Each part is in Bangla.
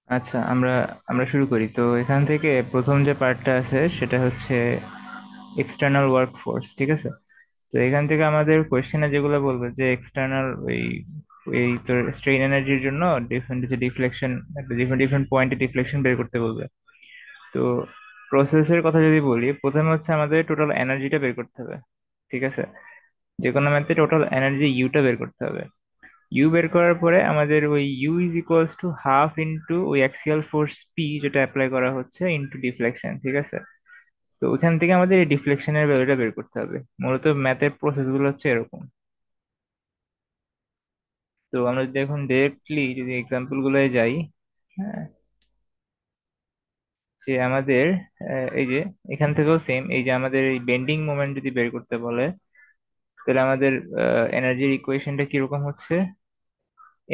আচ্ছা, আমরা আমরা শুরু করি। তো এখান থেকে প্রথম যে পার্টটা আছে সেটা হচ্ছে এক্সটার্নাল ওয়ার্ক ফোর্স, ঠিক আছে? তো এখান থেকে আমাদের কোয়েশ্চেনে যেগুলো বলবে যে এক্সটার্নাল এই এই তোর স্ট্রেইন এনার্জির জন্য ডিফারেন্ট যে ডিফ্লেকশন, ডিফারেন্ট ডিফারেন্ট পয়েন্টে ডিফ্লেকশন বের করতে বলবে। তো প্রসেসের কথা যদি বলি, প্রথমে হচ্ছে আমাদের টোটাল এনার্জিটা বের করতে হবে, ঠিক আছে? যে কোনো ম্যাথে টোটাল এনার্জি ইউটা বের করতে হবে। ইউ বের করার পরে আমাদের ওই U is equals to half into ওই অ্যাক্সিয়াল ফোর্স পি যেটা অ্যাপ্লাই করা হচ্ছে ইন্টু ডিফ্লেকশন, ঠিক আছে? তো ওইখান থেকে আমাদের এই ডিফ্লেকশনের ভ্যালুটা বের করতে হবে। মূলত ম্যাথের প্রসেস গুলো হচ্ছে এরকম। তো আমরা যদি এখন ডিরেক্টলি যদি এক্সাম্পল গুলোয় যাই, হ্যাঁ, যে আমাদের এই যে এখান থেকেও সেম, এই যে আমাদের এই বেন্ডিং মোমেন্ট যদি বের করতে বলে, তাহলে আমাদের এনার্জির ইকুয়েশনটা কিরকম হচ্ছে?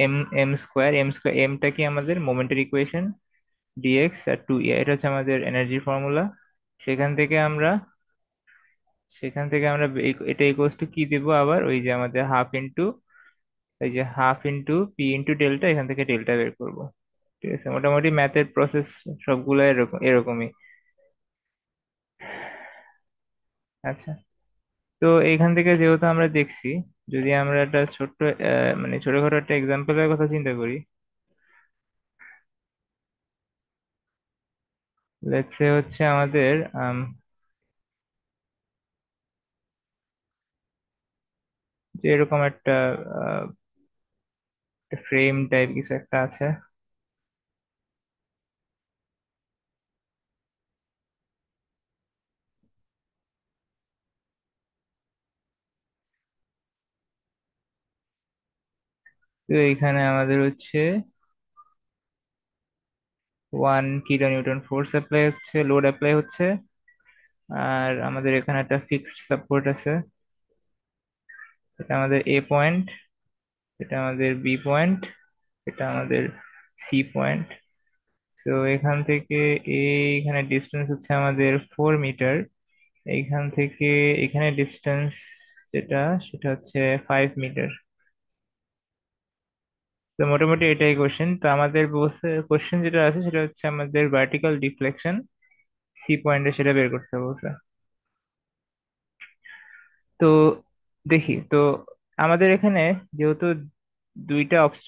এম এম স্কোয়ার এমটা কি আমাদের মোমেন্টের ইকুয়েশন, ডিএক্স আর টু এটা হচ্ছে আমাদের এনার্জির ফর্মুলা। সেখান থেকে আমরা সেখান থেকে আমরা এটা ইকুয়ালস টু কি দিব, আবার ওই যে আমাদের half into P into delta, এখান থেকে ডেল্টা বের করব। ঠিক আছে, মোটামুটি ম্যাথের প্রসেস সবগুলো এরকমই। আচ্ছা, তো এইখান থেকে যেহেতু আমরা দেখছি, যদি আমরা একটা ছোট্ট মানে ছোটখাটো একটা এক্সাম্পলের কথা চিন্তা করি, লেটস সে হচ্ছে আমাদের যে এরকম একটা ফ্রেম টাইপ কিছু একটা আছে। তো এইখানে আমাদের হচ্ছে 1 কিলো নিউটন ফোর্স অ্যাপ্লাই হচ্ছে, লোড অ্যাপ্লাই হচ্ছে। আর আমাদের এখানে একটা ফিক্সড সাপোর্ট আছে, এটা আমাদের এ পয়েন্ট, এটা আমাদের বি পয়েন্ট, এটা আমাদের সি পয়েন্ট। তো এখান থেকে এইখানে ডিস্টেন্স হচ্ছে আমাদের 4 মিটার। এইখান থেকে এখানে ডিস্টেন্স যেটা, সেটা হচ্ছে 5 মিটার। তো মোটামুটি এটাই কোশ্চেন। তো আমাদের কোশ্চেন যেটা আছে সেটা হচ্ছে আমাদের ভার্টিক্যাল ডিফ্লেকশন সি পয়েন্টে, সেটা বের করতে বলছে। তো দেখি তো, আমাদের এখানে যেহেতু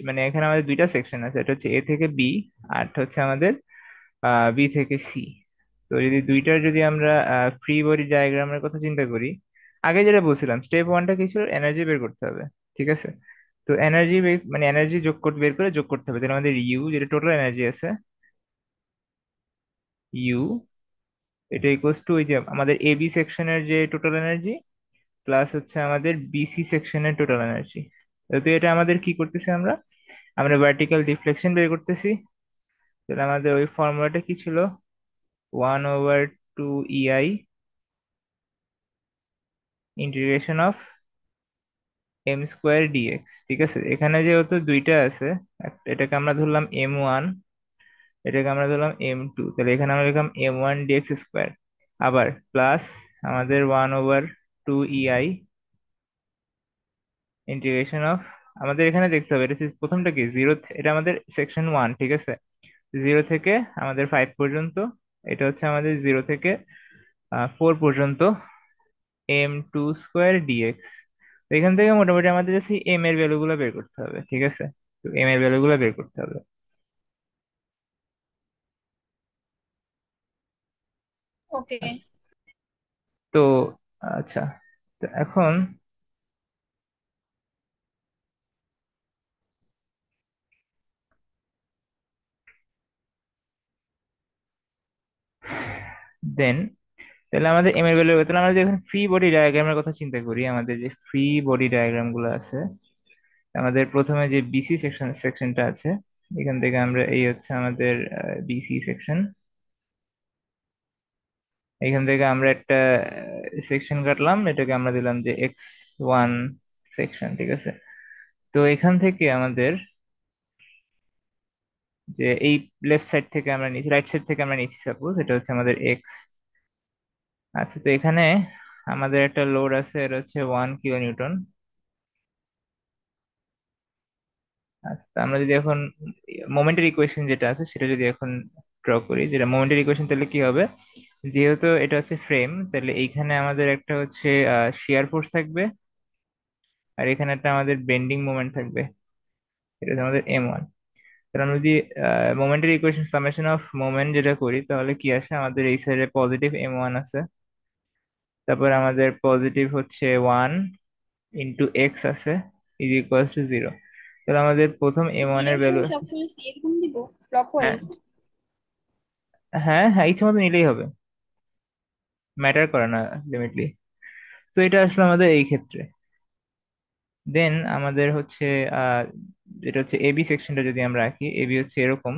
মানে এখানে আমাদের দুইটা সেকশন আছে, এটা হচ্ছে এ থেকে বি, আর এটা হচ্ছে আমাদের বি থেকে সি। তো যদি দুইটার যদি আমরা ফ্রি বডি ডায়াগ্রামের কথা চিন্তা করি, আগে যেটা বলছিলাম স্টেপ ওয়ানটা কিছু এনার্জি বের করতে হবে, ঠিক আছে? তো এনার্জি মানে এনার্জি বের করে যোগ করতে হবে, তাহলে আমাদের ইউ যেটা টোটাল এনার্জি আছে, ইউ এটা ইকুয়ালস টু ওই যে আমাদের এবি সেকশনের যে টোটাল এনার্জি প্লাস হচ্ছে আমাদের বিসি সেকশনের টোটাল এনার্জি। তো এটা আমাদের কি করতেছি, আমরা আমরা ভার্টিক্যাল ডিফ্লেকশন বের করতেছি। তাহলে আমাদের ওই ফর্মুলাটা কি ছিল? 1/2 EI integration of m² dx, ঠিক আছে? এখানে যেহেতু দুইটা আছে, এটাকে আমরা ধরলাম M1, এটাকে আমরা ধরলাম M2, তাহলে এখানে আমরা লিখলাম m1 dx²। আবার প্লাস আমাদের 1/2 EI ইন্টিগ্রেশন অফ, আমাদের এখানে দেখতে হবে এটা প্রথমটা কি জিরো, এটা আমাদের সেকশন ওয়ান, ঠিক আছে? 0 থেকে আমাদের 5 পর্যন্ত, এটা হচ্ছে আমাদের 0 থেকে 4 পর্যন্ত, m² dx। তো এখান থেকে মোটামুটি আমাদের জাস্ট এম এর ভ্যালু গুলো বের করতে হবে, ঠিক আছে? তো এম এর ভ্যালু গুলো বের করতে হবে। ওকে। আচ্ছা, তো আচ্ছা, তো এখন দেন, তাহলে আমাদের এম এর ভ্যালু, তাহলে আমরা যদি এখন ফ্রি বডি ডায়াগ্রামের কথা চিন্তা করি, আমাদের যে ফ্রি বডি ডায়াগ্রাম গুলো আছে, আমাদের প্রথমে যে বিসি সেকশনটা আছে, এখান থেকে আমরা এই হচ্ছে আমাদের বিসি সেকশন, এখান থেকে আমরা একটা সেকশন কাটলাম, এটাকে আমরা দিলাম যে x1 সেকশন, ঠিক আছে? তো এখান থেকে আমাদের যে এই লেফট সাইড থেকে আমরা নিচ্ছি, রাইট সাইড থেকে আমরা নিচ্ছি, সাপোজ এটা হচ্ছে আমাদের এক্স। আচ্ছা, তো এখানে আমাদের একটা লোড আছে, এটা হচ্ছে 1 কিলো নিউটন। আচ্ছা, তো আমরা যদি এখন মোমেন্টের ইকুয়েশন যেটা আছে সেটা যদি এখন ড্র করি, যেটা মোমেন্টের ইকুয়েশন, তাহলে কি হবে? যেহেতু এটা হচ্ছে ফ্রেম, তাহলে এইখানে আমাদের একটা হচ্ছে শিয়ার ফোর্স থাকবে, আর এখানে একটা আমাদের বেন্ডিং মোমেন্ট থাকবে, এটা হচ্ছে আমাদের M1। তাহলে আমরা যদি মোমেন্টের ইকুয়েশন সামেশন অফ মোমেন্ট যেটা করি, তাহলে কি আসে? আমাদের এই সাইডে পজিটিভ M1 আছে, তারপর আমাদের পজিটিভ হচ্ছে 1 × x আছে, ইজ ইকুয়ালস টু 0। তাহলে আমাদের প্রথম M1 এর ভ্যালু। ডিরেকশন সবসময় এরকম দিব, হ্যাঁ, ক্লকওয়াইজ? হ্যাঁ, হ্যাঁ, ইচ্ছে মতো নিলেই হবে, ম্যাটার করে না লিমিটলি। তো এটা আসলে আমাদের এই ক্ষেত্রে। দেন আমাদের হচ্ছে আহ যেটা হচ্ছে এবি সেকশনটা যদি আমরা রাখি, এবি হচ্ছে এরকম।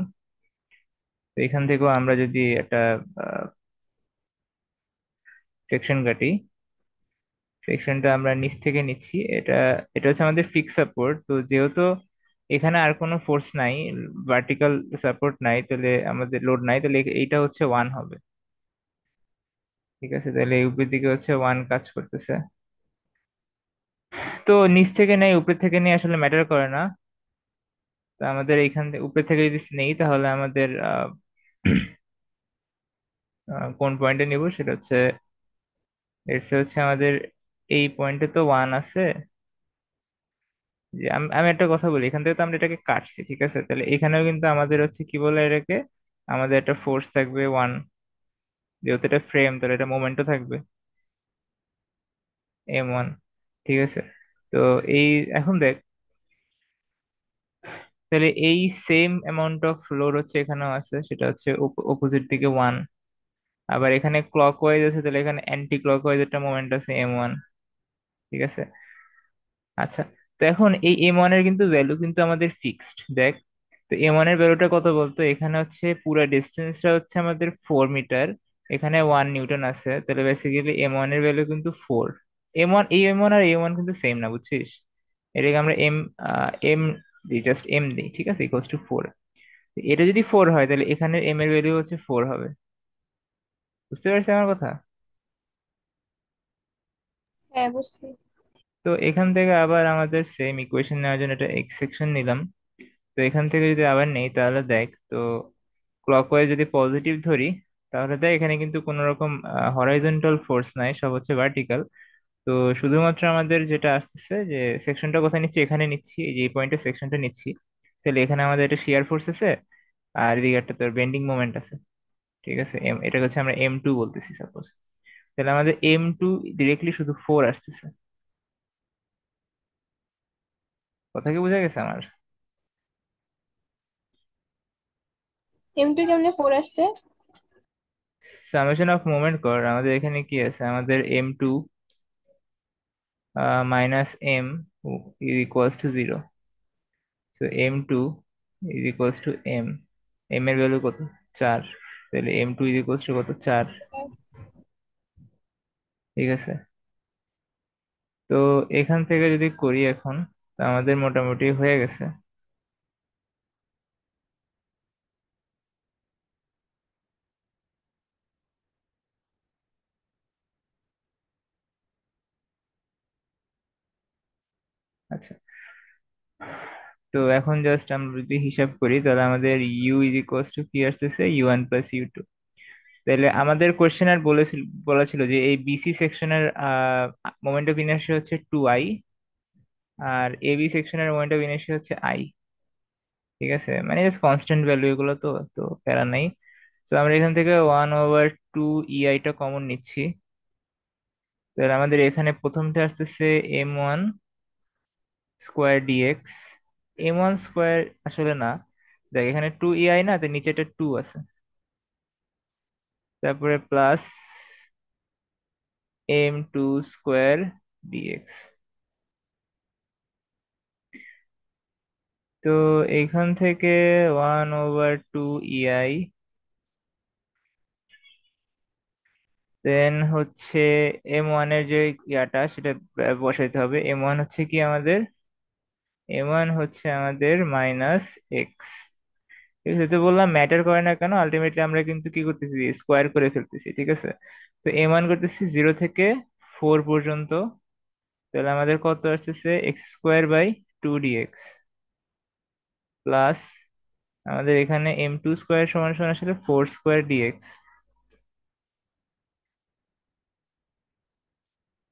তো এখান থেকেও আমরা যদি একটা সেকশন কাটি, সেকশনটা আমরা নিচ থেকে নিচ্ছি। এটা এটা হচ্ছে আমাদের ফিক্স সাপোর্ট। তো যেহেতু এখানে আর কোনো ফোর্স নাই, ভার্টিক্যাল সাপোর্ট নাই, তাহলে আমাদের লোড নাই, তাহলে এইটা হচ্ছে 1 হবে। ঠিক আছে, তাহলে এই উপরের দিকে হচ্ছে 1 কাজ করতেছে। তো নিচ থেকে নেই উপর থেকে নেই আসলে ম্যাটার করে না। তো আমাদের এইখান থেকে উপর থেকে যদি নেই, তাহলে আমাদের কোন পয়েন্টে নিব সেটা হচ্ছে, এর হচ্ছে আমাদের এই পয়েন্টে তো 1 আছে। যে আমি আমি একটা কথা বলি, এখান থেকে তো আমরা এটাকে কাটছি, ঠিক আছে? তাহলে এখানেও কিন্তু আমাদের হচ্ছে কি বলে এটাকে, আমাদের একটা ফোর্স থাকবে 1। যেহেতু এটা ফ্রেম, তাহলে এটা মোমেন্টও থাকবে M1। ঠিক আছে, তো এই এখন দেখ, তাহলে এই সেম অ্যামাউন্ট অফ লোড হচ্ছে এখানেও আছে, সেটা হচ্ছে অপোজিট দিকে 1। আবার এখানে ক্লকওয়াইজ আছে, তাহলে এখানে অ্যান্টি ক্লকওয়াইজ একটা মোমেন্ট আছে M1। ঠিক আছে, আচ্ছা। তো এখন এই M1 এর কিন্তু ভ্যালু কিন্তু আমাদের ফিক্সড, দেখ। তো M1 এর ভ্যালুটা কত বলতো? এখানে হচ্ছে পুরো ডিস্টেন্সটা হচ্ছে আমাদের 4 মিটার, এখানে 1 নিউটন আছে, তাহলে বেসিক্যালি M1 এর ভ্যালু কিন্তু 4। M1, এই M1 আর M1 কিন্তু সেম না, বুঝছিস? এটাকে আমরা এম দিই, জাস্ট এম দিই, ঠিক আছে, ইকুয়ালস টু 4। এটা যদি 4 হয়, তাহলে এখানে এম এর ভ্যালু হচ্ছে 4 হবে। বুঝতে পারছি আমার কথা? হ্যাঁ, বুঝছি। তো এখান থেকে আবার আমাদের সেম ইকুয়েশন নেওয়ার জন্য একটা এক্স সেকশন নিলাম। তো এখান থেকে যদি আবার নেই, তাহলে দেখ তো, ক্লকওয়াইজ যদি পজিটিভ ধরি, তাহলে দেখ এখানে কিন্তু কোনো রকম হরাইজন্টাল ফোর্স নাই, সব হচ্ছে ভার্টিক্যাল। তো শুধুমাত্র আমাদের যেটা আসতেছে, যে সেকশনটা কোথায় নিচ্ছি, এখানে নিচ্ছি, এই যে এই পয়েন্টে সেকশনটা নিচ্ছি। তাহলে এখানে আমাদের একটা শিয়ার ফোর্স আছে, আর এদিকে একটা তোর বেন্ডিং মোমেন্ট আছে। ঠিক আছে, এটা হচ্ছে আমরা M2 বলতেছি সাপোজ। তাহলে আমাদের M2 ডিরেক্টলি শুধু 4 আসতেছে। কথা কি বোঝা গেছে আমার? M2 কেমনে 4 আসছে? সামেশন অফ মোমেন্ট কর, আমাদের এখানে কি আছে? আমাদের M2 minus M equals to 0। So M2 is equals to M. M এর ভ্যালু কত? 4। তাহলে M2 ইজ ইকুয়ালস টু কত? 4। ঠিক আছে, তো এখান থেকে যদি করি এখন, তো আমাদের মোটামুটি হয়ে গেছে। আচ্ছা, তো এখন জাস্ট আমরা যদি হিসাব করি, তাহলে আমাদের ইউ ইজ ইকুয়ালস টু কি আসতেছে? U1 + U2। তাহলে আমাদের কোশ্চেন আর বলা ছিল যে এই বিসি সেকশনের মোমেন্ট অফ ইনার্শিয়া হচ্ছে 2I, আর এবি সেকশনের মোমেন্ট অফ ইনার্শিয়া হচ্ছে I। ঠিক আছে, মানে জাস্ট কনস্ট্যান্ট ভ্যালু এগুলো, তো তো প্যারা নাই। তো আমরা এখান থেকে 1/2 EI টা কমন নিচ্ছি। তাহলে আমাদের এখানে প্রথমটা আসতেছে M1 square dx। M1 square আসলে না, দেখ এখানে 2 EI না, তো নিচেটা 2 আছে, তারপরে প্লাস M2 স্কোয়ার dx। তো এখান থেকে 1/2 EI, দেন হচ্ছে M1 এর যে ইয়াটা সেটা বসাইতে হবে। M1 হচ্ছে কি আমাদের? M1 হচ্ছে আমাদের -x। ঠিক আছে, তো বললাম ম্যাটার করে না কেন, আলটিমেটলি আমরা কিন্তু কি করতেছি? স্কোয়ার করে ফেলতেছি, ঠিক আছে। তো M1 করতেছি 0 থেকে 4 পর্যন্ত। তাহলে আমাদের কত আসতেছে? x² by 2 dx। প্লাস আমাদের এখানে m2 স্কোয়ার সমান সমান আসলে 4 স্কোয়ার dx।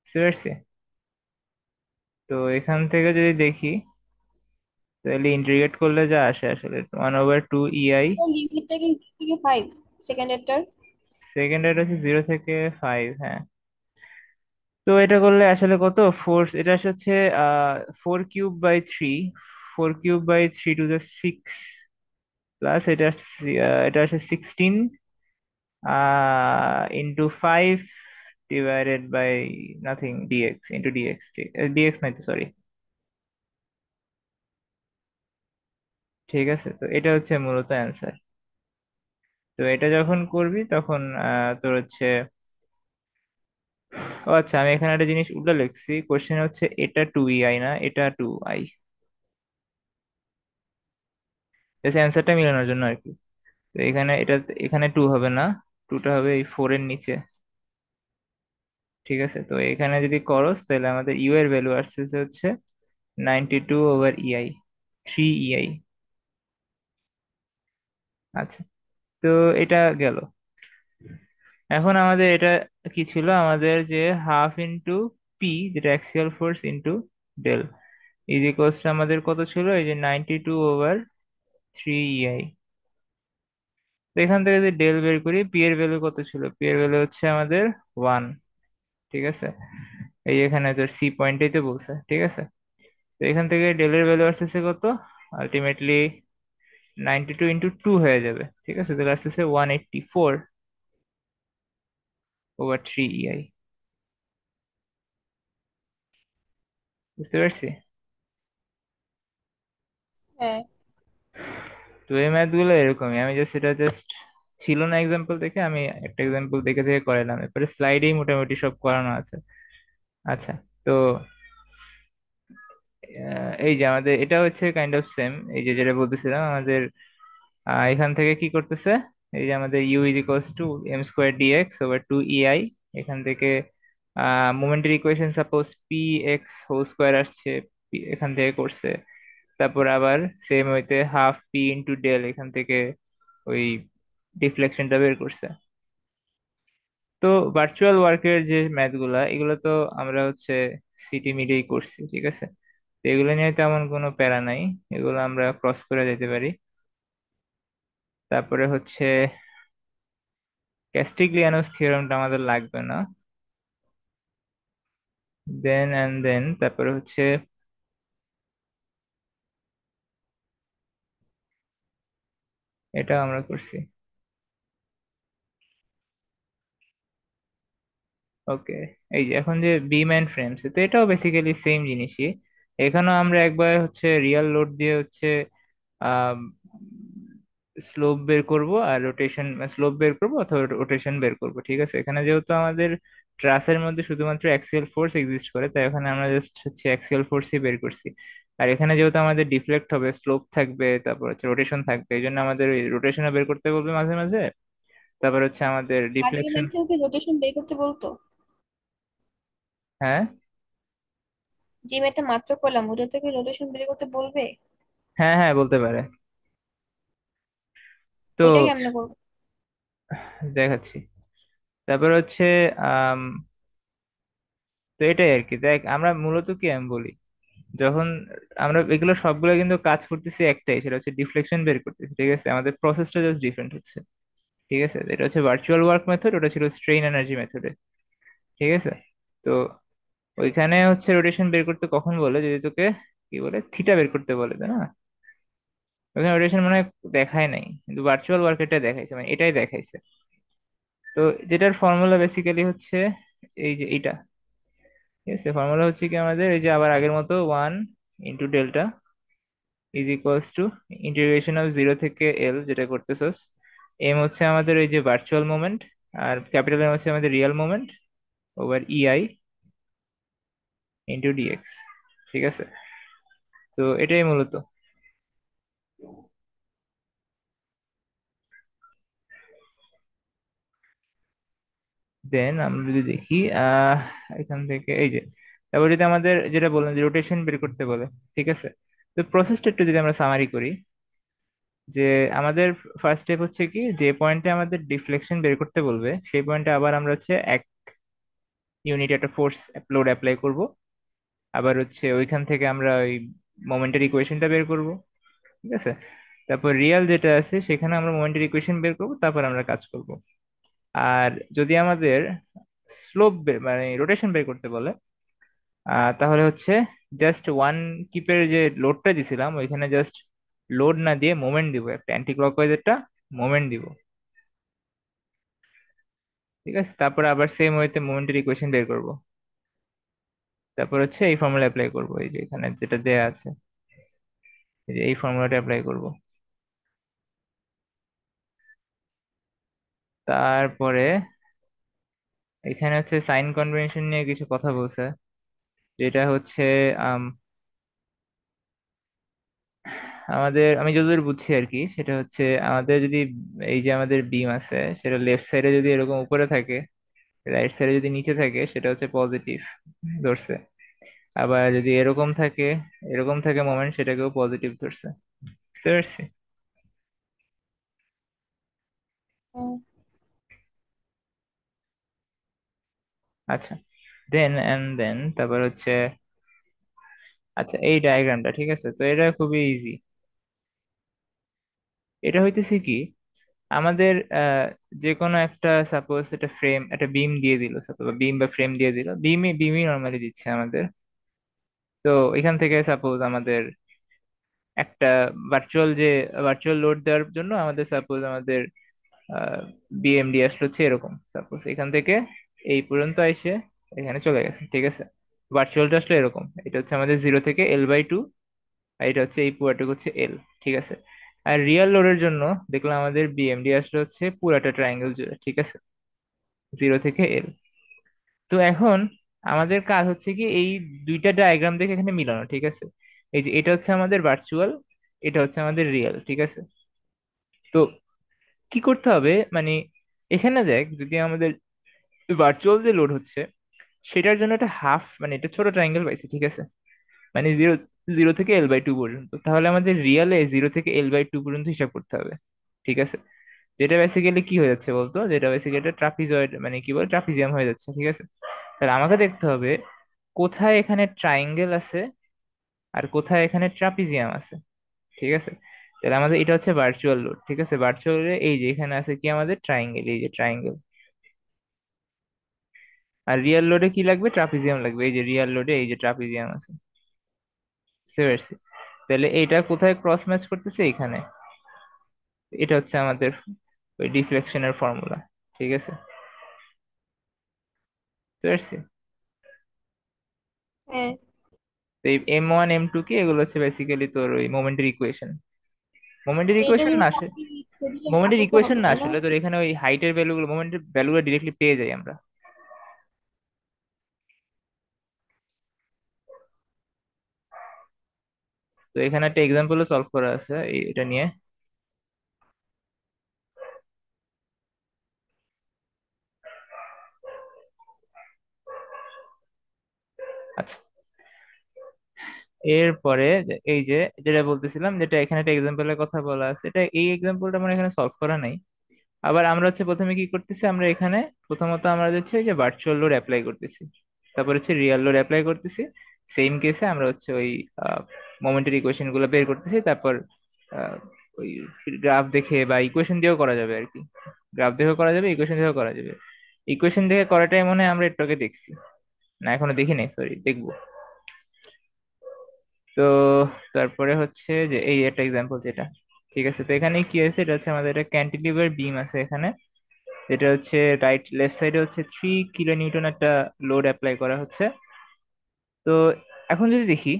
বুঝতে পারছি? তো এখান থেকে যদি দেখি, তাহলে ইন্টিগ্রেট করলে যা আসে আসলে 1/2 EI। লিমিটটা কি 0 থেকে 5? সেকেন্ডেরটার। সেকেন্ড এটা হচ্ছে 0 থেকে 5, হ্যাঁ। তো এটা করলে আসলে কত ফোর, এটা আসলে হচ্ছে 4³/3, 4³/3 টু দ্য 6, প্লাস এটা এটা আসছে 16 × 5 divided by nothing DX into DX. DX নাই তো, সরি। ঠিক আছে, তো এটা হচ্ছে মূলত অ্যান্সার। তো এটা যখন করবি তখন তোর হচ্ছে, ও আচ্ছা, আমি এখানে একটা জিনিস উল্টা লিখছি, কোশ্চেন হচ্ছে এটা 2 EI না, এটা 2 I। জাস্ট অ্যান্সারটা মিলানোর জন্য আর কি। তো এখানে এটা, এখানে 2 হবে না, 2টা হবে এই 4 এর নিচে। ঠিক আছে, তো এখানে যদি করস তাহলে আমাদের ইউ এর ভ্যালু আসছে হচ্ছে 92/EI, 3 EI। আচ্ছা, তো এটা গেল। এখন আমাদের এটা কি ছিল, আমাদের যে হাফ ইন্টু পি, যেটা axial force into del, is equals to আমাদের কত ছিল, এই যে 92/3 EI। তো এখান থেকে যদি ডেল বের করি, পি এর ভ্যালু কত ছিল, পি এর ভ্যালু হচ্ছে আমাদের 1। ঠিক আছে, এই এখানে তোর সি পয়েন্টেই তো বলছে, ঠিক আছে। তো এখান থেকে ডেল এর ভ্যালু আসতেছে কত, আলটিমেটলি 92 × 2 হয়ে যাবে। ঠিক আছে, তাহলে আসতেছে 184/3 EI। বুঝতে পারছি? হ্যাঁ। তো এই ম্যাথ গুলো এরকমই, আমি জাস্ট এটা জাস্ট ছিল না এক্সাম্পল দেখে, আমি একটা এক্সাম্পল দেখে দেখে করালাম, এরপরে স্লাইডেই মোটামুটি সব করানো আছে। আচ্ছা, তো এই যে আমাদের এটা হচ্ছে কাইন্ড অফ সেম, এই যে যেটা বলতেছিলাম আমাদের এখান থেকে কি করতেছে, এই যে আমাদের U is equals to m²dx/2 EI। এখান থেকে মোমেন্টারি ইকুয়েশন সাপোজ px² আসছে, এখান থেকে করছে। তারপর আবার সেম হইতে হাফ পি ইন্টু ডেল, এখান থেকে ওই ডিফ্লেকশনটা বের করছে। তো ভার্চুয়াল ওয়ার্কের যে ম্যাথ গুলা, এগুলো তো আমরা হচ্ছে সিটি মিডিয়েই করছি, ঠিক আছে। তো এগুলো নিয়ে তেমন কোনো প্যারা নাই, এগুলো আমরা ক্রস করে যেতে পারি। তারপরে হচ্ছে ক্যাস্টিগ্লিয়ানোস থিওরেমটা আমাদের লাগবে না। দেন অ্যান্ড দেন তারপরে হচ্ছে এটা আমরা করছি। ওকে, এই যে এখন যে বিম এন্ড ফ্রেমস, তো এটাও বেসিক্যালি সেম জিনিসই। এখানেও আমরা একবার হচ্ছে রিয়েল লোড দিয়ে হচ্ছে স্লোপ বের করব, আর রোটেশন, স্লোপ বের করব অথবা রোটেশন বের করব। ঠিক আছে, এখানে যেহেতু আমাদের ট্রাসের মধ্যে শুধুমাত্র অ্যাক্সিয়াল ফোর্স এক্সিস্ট করে, তাই এখানে আমরা জাস্ট হচ্ছে অ্যাক্সিয়াল ফোর্সই বের করছি। আর এখানে যেহেতু আমাদের ডিফ্লেক্ট হবে, স্লোপ থাকবে, তারপর হচ্ছে রোটেশন থাকবে, এই জন্য আমাদের রোটেশনও বের করতে বলবে মাঝে মাঝে। তারপর হচ্ছে আমাদের আগের ডিফ্লেকশন। ম্যাথে ওকে রোটেশন বের করতে বলতো? হ্যাঁ, যে ম্যাথটা মাত্র করলাম ওটা থেকে রোটেশন বের করতে বলবে? হ্যাঁ, হ্যাঁ, বলতে পারে। তো ওইটা কেমনে করবো? দেখাচ্ছি। তারপর হচ্ছে আম, তো এটাই আর কি, দেখ আমরা মূলত কি আমি বলি, যখন আমরা এগুলো সবগুলো কিন্তু কাজ করতেছি একটাই, সেটা হচ্ছে ডিফ্লেকশন বের করতেছি। ঠিক আছে, আমাদের প্রসেসটা জাস্ট ডিফারেন্ট হচ্ছে। ঠিক আছে, এটা হচ্ছে ভার্চুয়াল ওয়ার্ক মেথড, ওটা ছিল স্ট্রেইন এনার্জি মেথডে। ঠিক আছে, তো ওইখানে হচ্ছে রোটেশন বের করতে কখন বলে, যদি তোকে কি বলে থিটা বের করতে বলে, তাই না? ওখানে রোটেশন মনে হয় দেখায় নাই, কিন্তু ভার্চুয়াল ওয়ার্ক এটা দেখাইছে, মানে এটাই দেখাইছে। তো যেটার ফর্মুলা বেসিক্যালি হচ্ছে এই যে এইটা। ঠিক আছে, ফর্মুলা হচ্ছে কি আমাদের, এই যে আবার আগের মতো 1 × delta is equals two integration of 0 থেকে L, যেটা করতেছস। এম হচ্ছে আমাদের এই যে ভার্চুয়াল মোমেন্ট, আর ক্যাপিটাল এম হচ্ছে আমাদের real moment, over EI into DX. ঠিক আছে, তো এটাই মূলত। দেন আমরা যদি দেখি এখান থেকে এই যে, তারপর যদি আমাদের যেটা বললাম যে রোটেশন বের করতে বলে। ঠিক আছে, তো প্রসেসটা একটু যদি আমরা সামারি করি, যে আমাদের ফার্স্ট স্টেপ হচ্ছে কি, যে পয়েন্টে আমাদের ডিফ্লেকশন বের করতে বলবে সেই পয়েন্টে আবার আমরা হচ্ছে 1 ইউনিট একটা ফোর্স লোড অ্যাপ্লাই করব। আবার হচ্ছে ওইখান থেকে আমরা ওই মোমেন্টারি ইকুয়েশনটা বের করব। ঠিক আছে, তারপর রিয়াল যেটা আছে সেখানে আমরা মোমেন্টারি ইকুয়েশন বের করব, তারপর আমরা কাজ করব। আর যদি আমাদের স্লোপ মানে রোটেশন বের করতে বলে, তাহলে হচ্ছে জাস্ট ওয়ান কিপের যে লোডটা দিছিলাম ওইখানে জাস্ট লোড না দিয়ে মোমেন্ট দিব, একটা অ্যান্টি ক্লকওয়াইজ একটা মোমেন্ট দিব। ঠিক আছে, তারপর আবার সেম ওয়েতে মোমেন্টের ইকুয়েশন বের করব। তারপর হচ্ছে এই ফর্মুলা অ্যাপ্লাই করব, এই যে এখানে যেটা দেয়া আছে, এই যে এই ফর্মুলাটা অ্যাপ্লাই করব। তারপরে এখানে হচ্ছে সাইন কনভেনশন নিয়ে কিছু কথা বলছে, যেটা হচ্ছে আম, আমাদের, আমি যতদূর বুঝছি আর কি, সেটা হচ্ছে আমাদের যদি এই যে আমাদের বিম আছে সেটা লেফট সাইডে যদি এরকম উপরে থাকে, রাইট সাইডে যদি নিচে থাকে সেটা হচ্ছে পজিটিভ ধরছে। আবার যদি এরকম থাকে, এরকম থাকে মোমেন্ট, সেটাকেও পজিটিভ ধরছে। বুঝতে পারছি? হুম। আচ্ছা, দেন এন্ড দেন তারপর হচ্ছে, আচ্ছা এই ডায়াগ্রামটা ঠিক আছে, তো এটা খুবই ইজি। এটা হইতেছে কি, আমাদের যে কোনো একটা সাপোজ একটা ফ্রেম, একটা বিম দিয়ে দিল, সাপোজ বিম বা ফ্রেম দিয়ে দিল, বিমই নর্মালি দিচ্ছে আমাদের। তো এখান থেকে সাপোজ আমাদের একটা ভার্চুয়াল লোড দেওয়ার জন্য আমাদের সাপোজ আমাদের বিএমডি আসলে হচ্ছে এরকম, সাপোজ এখান থেকে এই পর্যন্ত এসে এখানে চলে গেছে। ঠিক আছে, ভার্চুয়ালটা আসলে এরকম, এটা হচ্ছে আমাদের 0 থেকে L/2, আর এটা হচ্ছে এই পুরাটুকু হচ্ছে এল। ঠিক আছে, আর রিয়েল লোডের জন্য দেখলাম আমাদের বিএমডি আসলে হচ্ছে পুরাটা ট্রায়াঙ্গেল জুড়ে। ঠিক আছে, 0 থেকে L। তো এখন আমাদের কাজ হচ্ছে কি এই দুইটা ডায়াগ্রাম দেখে এখানে মিলানো। ঠিক আছে, এই যে এটা হচ্ছে আমাদের ভার্চুয়াল, এটা হচ্ছে আমাদের রিয়েল। ঠিক আছে, তো কি করতে হবে মানে, এখানে দেখ যদি আমাদের ভার্চুয়াল যে লোড হচ্ছে সেটার জন্য একটা হাফ মানে এটা ছোট ট্রায়াঙ্গেল পাইছি। ঠিক আছে, মানে জিরো জিরো থেকে L/2 পর্যন্ত, তাহলে আমাদের রিয়ালে 0 থেকে L/2 পর্যন্ত হিসাব করতে হবে। ঠিক আছে, যেটা বেসিক্যালি কি হয়ে যাচ্ছে বলতো, যেটা বেসিক্যালি একটা ট্রাপিজয়েড মানে কি বলে ট্রাপিজিয়াম হয়ে যাচ্ছে। ঠিক আছে, তাহলে আমাকে দেখতে হবে কোথায় এখানে ট্রায়াঙ্গেল আছে আর কোথায় এখানে ট্রাপিজিয়াম আছে। ঠিক আছে, তাহলে আমাদের এটা হচ্ছে ভার্চুয়াল লোড। ঠিক আছে, ভার্চুয়াল এই যে এখানে আছে কি আমাদের ট্রায়াঙ্গেল, এই যে ট্রায়াঙ্গেল। আর রিয়েল লোডে কি লাগবে, ট্রাপিজিয়াম লাগবে, এই যে রিয়েল লোডে এই যে ট্রাপিজিয়াম আছে। বুঝতে পারছি? তাহলে এইটা কোথায় ক্রস ম্যাচ করতেছে, এখানে। এটা হচ্ছে আমাদের ওই ডিফ্লেকশনের ফর্মুলা। ঠিক আছে, বুঝতে পারছি? হ্যাঁ। তো এই M1 M2 কি এগুলো হচ্ছে বেসিক্যালি তোর ওই মোমেন্টের ইকুয়েশন। মোমেন্টের এইটা ইকুয়েশন না কিন্তু আসে, আমি ছবিটা মোমেন্টের আঁকাতে ইকুয়েশন হবে না তাই না? আসলে তোর এখানে ওই হাইটের ভ্যালুগুলো, মোমেন্টের ভ্যালুগুলো ডিরেক্টলি পেয়ে যাই আমরা। তো এখানে একটা এক্সাম্পলও সলভ করা আছে এটা নিয়ে। আচ্ছা, এরপরে এই যে যেটা বলতেছিলাম, যেটা এখানে একটা এক্সাম্পলের কথা বলা আছে, এটা এই এক্সাম্পলটা মানে এখানে সলভ করা নাই। আবার আমরা হচ্ছে প্রথমে কি করতেছি, আমরা এখানে প্রথমত আমরা হচ্ছে এই যে ভার্চুয়াল লোড অ্যাপ্লাই করতেছি, তারপর হচ্ছে রিয়েল লোড অ্যাপ্লাই করতেছি। সেম কেসে আমরা হচ্ছে ওই মোমেন্টারি ইকুয়েশন গুলো বের করতেছি। তারপর আহ, ওই গ্রাফ দেখে বা ইকুয়েশন দিয়েও করা যাবে আর কি, গ্রাফ দেখেও করা যাবে, ইকুয়েশন দিয়েও করা যাবে। ইকুয়েশন দেখে করাটাই মনে হয় আমরা একটু আগে দেখছি, না এখনো দেখি নাই, সরি দেখবো। তো তারপরে হচ্ছে যে এই একটা এক্সাম্পল যেটা, ঠিক আছে, তো এখানে কি আছে, এটা হচ্ছে আমাদের একটা ক্যান্টিলিভার বিম আছে এখানে, যেটা হচ্ছে রাইট লেফট সাইডে হচ্ছে 3 কিলো নিউটন একটা লোড অ্যাপ্লাই করা হচ্ছে। তো এখন যদি দেখি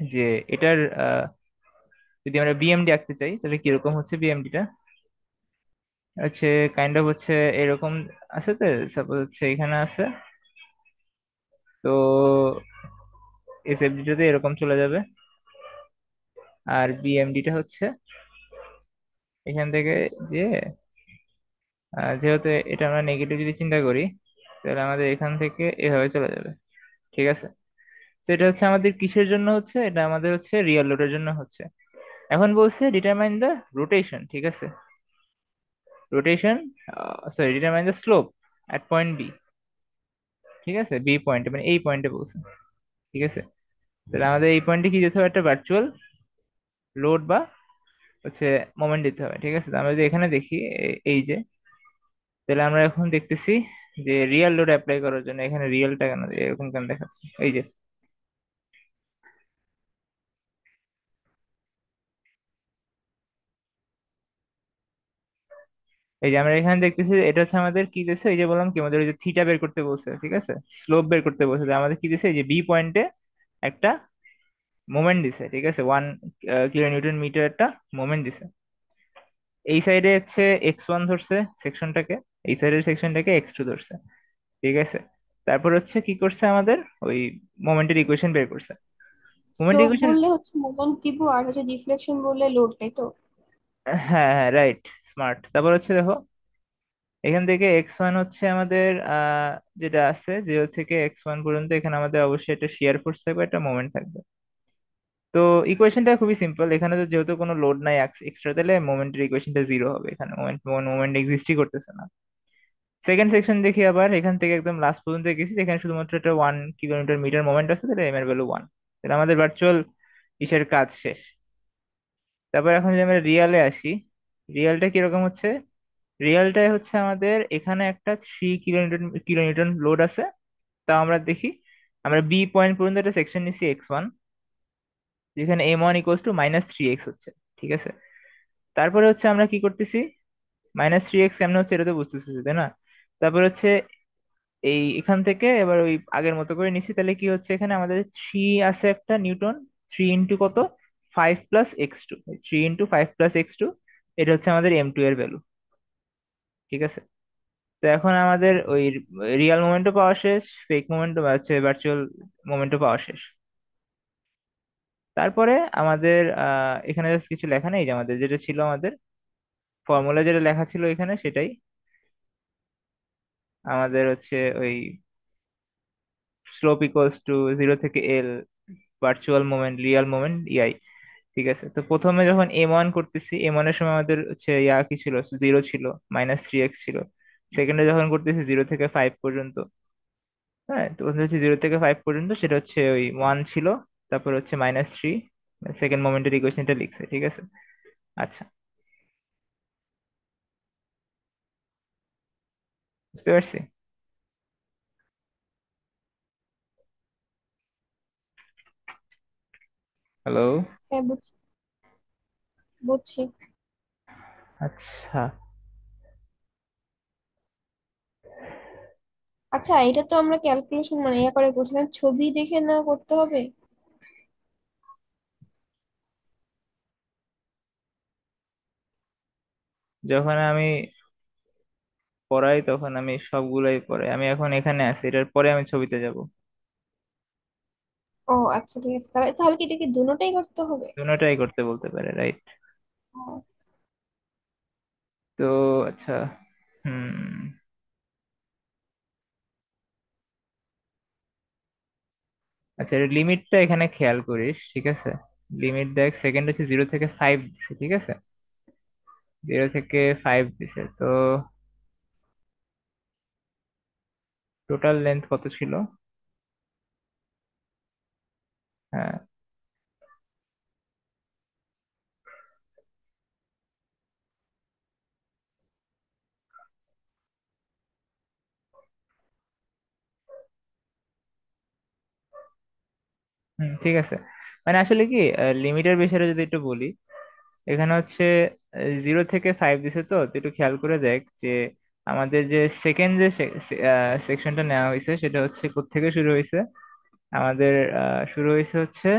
যে এটার যদি আমরা বিএমডি আঁকতে চাই তাহলে কিরকম হচ্ছে বিএমডিটা, হচ্ছে কাইন্ড অফ হচ্ছে এরকম আছে। তো সাপোজ হচ্ছে এখানে আছে, তো এসএফডিটাতে এরকম চলে যাবে। আর বিএমডিটা হচ্ছে এখান থেকে যে যেহেতু এটা আমরা নেগেটিভ যদি চিন্তা করি, তাহলে আমাদের এখান থেকে এভাবে চলে যাবে। ঠিক আছে, তো এটা হচ্ছে আমাদের কিসের জন্য হচ্ছে, এটা আমাদের হচ্ছে রিয়েল লোডের জন্য হচ্ছে। এখন বলছে ডিটারমাইন দ্য রোটেশন, ঠিক আছে, rotation, sorry, determine the slope at point B, ঠিক আছে, বি পয়েন্টে মানে এই পয়েন্টে বলছে, ঠিক আছে। তাহলে আমাদের এই পয়েন্টে কি দিতে হবে, একটা ভার্চুয়াল লোড বা হচ্ছে মোমেন্ট দিতে হবে, ঠিক আছে। তো আমরা যদি এখানে দেখি এই যে, তাহলে আমরা এখন দেখতেছি যে রিয়েল লোড অ্যাপ্লাই করার জন্য এখানে রিয়েলটা কেন এরকম কেন দেখাচ্ছে, এই যে, এই যে আমরা এখানে দেখতেছি যে এটা হচ্ছে আমাদের কি দিছে, এই যে বললাম কি আমাদের ওই যে থিটা বের করতে বলছে, ঠিক আছে, স্লোপ বের করতে বলছে, যে আমাদের কি দিছে, এই যে বি পয়েন্টে একটা মোমেন্ট দিছে, ঠিক আছে, 1 কিলো নিউটন মিটার একটা মোমেন্ট দিছে। এই সাইডে হচ্ছে x1 ধরছে সেকশনটাকে, এই সাইডের সেকশনটাকে x2 ধরছে, ঠিক আছে। তারপর হচ্ছে কি করছে আমাদের ওই মোমেন্টের ইকুয়েশন বের করছে, মোমেন্ট স্লোপ ইকুয়েশন। বললে হচ্ছে মোমেন্ট দিব, আর হচ্ছে ডিফ্লেকশন বললে লোড, তাই তো? হ্যাঁ হ্যাঁ, রাইট, স্মার্ট। তারপর হচ্ছে দেখো, এখান থেকে x1 হচ্ছে আমাদের যেটা আছে 0 থেকে x1 পর্যন্ত, এখানে আমাদের অবশ্যই একটা শিয়ার ফোর্স থাকবে, একটা মোমেন্ট থাকবে। তো ইকুয়েশনটা খুবই সিম্পল, এখানে তো যেহেতু কোনো লোড নাই এক্সট্রা, তাহলে মোমেন্টের ইকুয়েশনটা জিরো হবে, এখানে মোমেন্ট মোমেন্ট এক্সিস্টই করতেছে না। সেকেন্ড সেকশন দেখি, আবার এখান থেকে একদম লাস্ট পর্যন্ত গেছি, এখানে শুধুমাত্র একটা 1 কিলোমিটার মিটার মোমেন্ট আছে, তাহলে এম এর ভ্যালু 1। তাহলে আমাদের ভার্চুয়াল ইসের কাজ শেষ। তারপর এখন যদি আমরা রিয়ালে আসি, রিয়ালটা কিরকম হচ্ছে, রিয়ালটাই হচ্ছে আমাদের এখানে একটা 3 কিলোমিটার কিলোনিউটন লোড আছে। তাও আমরা দেখি, আমরা বি পয়েন্ট পর্যন্ত একটা সেকশন নিচ্ছি x1, যেখানে m1 = -3x হচ্ছে, ঠিক আছে। তারপরে হচ্ছে আমরা কি করতেছি, -3x কেমন হচ্ছে এটা তো বুঝতেছি, তাই না? তারপর হচ্ছে এই এখান থেকে এবার ওই আগের মতো করে নিচ্ছি, তাহলে কি হচ্ছে, এখানে আমাদের 3 আছে একটা নিউটন, 3 ইন্টু কত, 5 + x2, 3 × 5 + x2, এটা হচ্ছে আমাদের m2 এর ভ্যালু, ঠিক আছে। তো এখন আমাদের ওই রিয়েল মোমেন্টও পাওয়া শেষ, ফেক মোমেন্টও হচ্ছে ভার্চুয়াল মোমেন্টও পাওয়া শেষ। তারপরে আমাদের এখানে জাস্ট কিছু লেখা নেই, যে আমাদের যেটা ছিল, আমাদের ফর্মুলা যেটা লেখা ছিল এখানে সেটাই আমাদের হচ্ছে ওই স্লোপ ইকুয়ালস টু 0 থেকে L, virtual moment real moment ইআই, ঠিক আছে। তো প্রথমে যখন m1 করতেছি, m1 এর সময় আমাদের হচ্ছে কি ছিল, 0 ছিল, -3x ছিল। সেকেন্ডে যখন করতেছি 0 থেকে 5 পর্যন্ত, হ্যাঁ, তো হচ্ছে 0 থেকে 5 পর্যন্ত সেটা হচ্ছে ওই 1 ছিল, তারপর হচ্ছে -3, সেকেন্ড মোমেন্টের ইকুয়েশনটা লিখছে, ঠিক আছে। আচ্ছা, বুঝতে পারছি। হ্যালো। হ্যাঁ, বুঝছি বুঝছি। আচ্ছা, আচ্ছা, এটা তো আমরা ক্যালকুলেশন মানে ইয়া করে করছিলাম, ছবি দেখে না করতে হবে? যখন আমি পড়াই তখন আমি সবগুলাই পড়াই, আমি এখন এখানে আছি, এটার পরে আমি ছবিতে যাব। ও আচ্ছা, ঠিক আছে। তাহলে তাহলে কি এটা কি দুটোটাই করতে হবে? দুটোটাই করতে বলতে পারে, রাইট। ও, তো আচ্ছা, হুম, আচ্ছা, লিমিটটা এখানে খেয়াল করিস, ঠিক আছে। লিমিট দেখ, সেকেন্ড হচ্ছে 0 থেকে 5 দিছে, ঠিক আছে, 0 থেকে 5 দিছে। তো টোটাল লেন্থ কত ছিল? হ্যাঁ, ঠিক আছে। মানে আসলে কি, লিমিটের বিষয়টা যদি একটু বলি, এখানে হচ্ছে 0 থেকে 5 দিছে, তো তুই একটু খেয়াল করে দেখ যে আমাদের যে সেকেন্ড যে সেকশনটা নেওয়া হয়েছে সেটা হচ্ছে কোত্থেকে শুরু হয়েছে, আমাদের শুরু হয়েছে হচ্ছে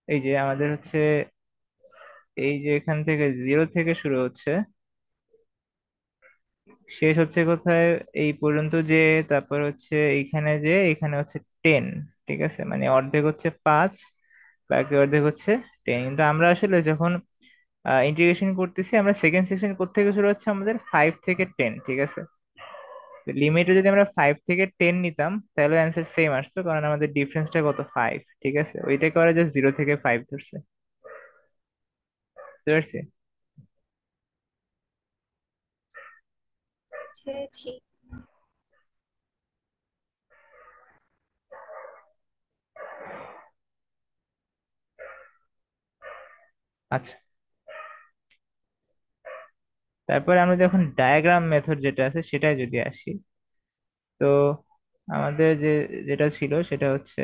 এই যে আমাদের হচ্ছে এই যে এখান থেকে 0 থেকে শুরু হচ্ছে, শেষ হচ্ছে কোথায়, এই পর্যন্ত যে, তারপর হচ্ছে এইখানে যে, এখানে হচ্ছে 10, ঠিক আছে, মানে অর্ধেক হচ্ছে 5, বাকি অর্ধেক হচ্ছে 10। কিন্তু আমরা আসলে যখন ইন্টিগ্রেশন করতেছি, আমরা সেকেন্ড সেকশন কোত্থেকে শুরু হচ্ছে, আমাদের 5 থেকে 10, ঠিক আছে। লিমিটে যদি আমরা 5 থেকে 10 নিতাম তাহলে অ্যান্সার সেম আসতো, কারণ আমাদের ডিফারেন্সটা কত, 5, ঠিক আছে, ওইটাকে ওরা জাস্ট 0 থেকে 5 ধরছে। বুঝতে পারছি? বুঝেছি। আচ্ছা, তারপরে আমরা যখন ডায়াগ্রাম মেথড যেটা আছে সেটাই যদি আসি, তো আমাদের যেটা ছিল সেটা হচ্ছে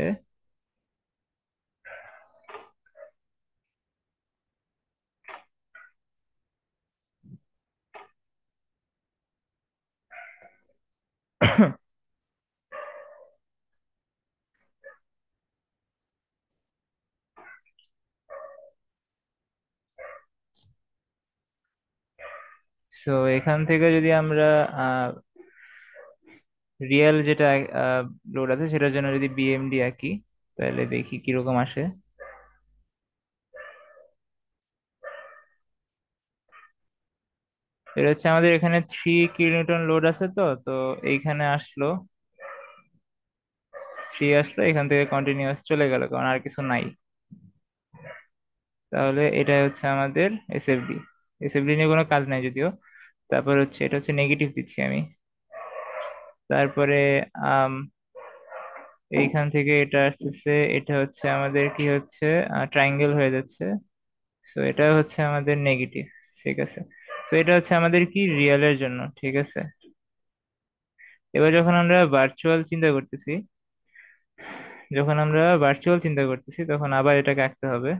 সো এখান থেকে যদি আমরা রিয়েল যেটা লোড আছে সেটার জন্য যদি বিএমডি আঁকি, তাহলে দেখি কিরকম আসে। এটা হচ্ছে আমাদের এখানে 3 কিলোনিউটন লোড আছে, তো তো এইখানে আসলো 3 আসলো, এখান থেকে কন্টিনিউয়াস চলে গেল কারণ আর কিছু নাই। তাহলে এটা হচ্ছে আমাদের এসএফডি। এসএফডি নিয়ে কোনো কাজ নাই যদিও। তারপর হচ্ছে এটা হচ্ছে নেগেটিভ দিচ্ছি আমি। তারপরে আম, এইখান থেকে এটা আসতেছে, এটা হচ্ছে আমাদের কি হচ্ছে, ট্রায়াঙ্গেল হয়ে যাচ্ছে। সো এটা হচ্ছে আমাদের নেগেটিভ। ঠিক আছে, তো এটা হচ্ছে আমাদের কি রিয়েলের জন্য, ঠিক আছে। এবার যখন আমরা ভার্চুয়াল চিন্তা করতেছি, তখন আবার এটাকে আঁকতে হবে।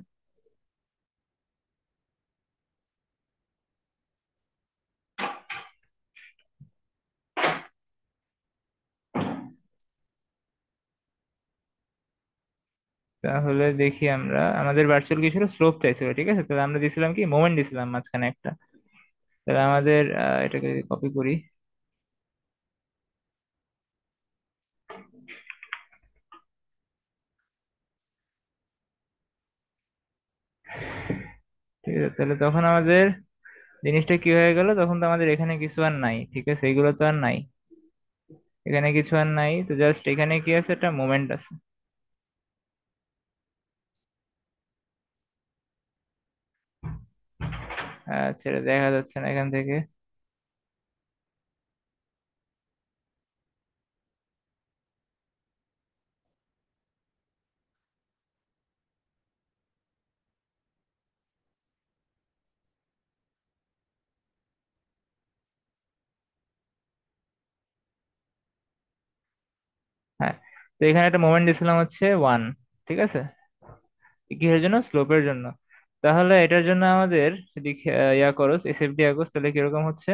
তাহলে দেখি আমরা, আমাদের ভার্চুয়াল কি ছিল, স্লোপ চাইছিল, ঠিক আছে। তাহলে আমরা দিছিলাম কি, মোমেন্ট দিছিলাম মাঝখানে একটা। তাহলে আমাদের এটাকে কপি করি। ঠিক আছে, তাহলে তখন আমাদের জিনিসটা কি হয়ে গেল, তখন তো আমাদের এখানে কিছু আর নাই, ঠিক আছে, এগুলো তো আর নাই, এখানে কিছু আর নাই, তো জাস্ট এখানে কি আছে, একটা মোমেন্ট আছে। আচ্ছা, এটা দেখা যাচ্ছে না এখান থেকে। হ্যাঁ, তো এখানে একটা মোমেন্ট দিছিলাম হচ্ছে 1, ঠিক আছে, কিসের জন্য, স্লোপের জন্য। তাহলে এটার জন্য আমাদের যদি ইয়া করো, এসএফডি আকোস, তাহলে কিরকম হচ্ছে।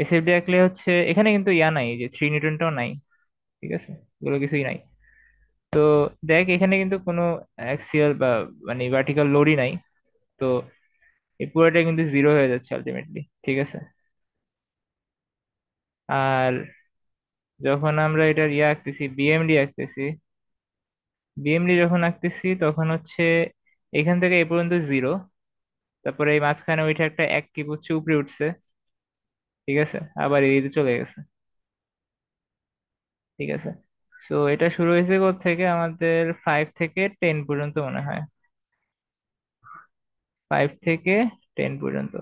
এসএফডি আঁকলে হচ্ছে এখানে কিন্তু ইয়া নাই, যে 3 নিউটনটাও নাই, ঠিক আছে, এগুলো কিছুই নাই। তো দেখ, এখানে কিন্তু কোনো অ্যাক্সিয়াল বা মানে ভার্টিক্যাল লোডই নাই। তো এই পুরোটা কিন্তু জিরো হয়ে যাচ্ছে আলটিমেটলি, ঠিক আছে। আর যখন আমরা এটার ইয়ে আঁকতেছি, বিএমডি আঁকতেছি, বিএমডি যখন আঁকতেছি তখন হচ্ছে এখান থেকে এ পর্যন্ত জিরো, তারপরে এই মাঝখানে ওইটা একটা এক কি হচ্ছে উপরে উঠছে, ঠিক আছে, আবার এই দিকে চলে গেছে, ঠিক আছে। সো এটা শুরু হয়েছে থেকে আমাদের 5 থেকে 10 পর্যন্ত মনে হয়, 5 থেকে 10 পর্যন্ত।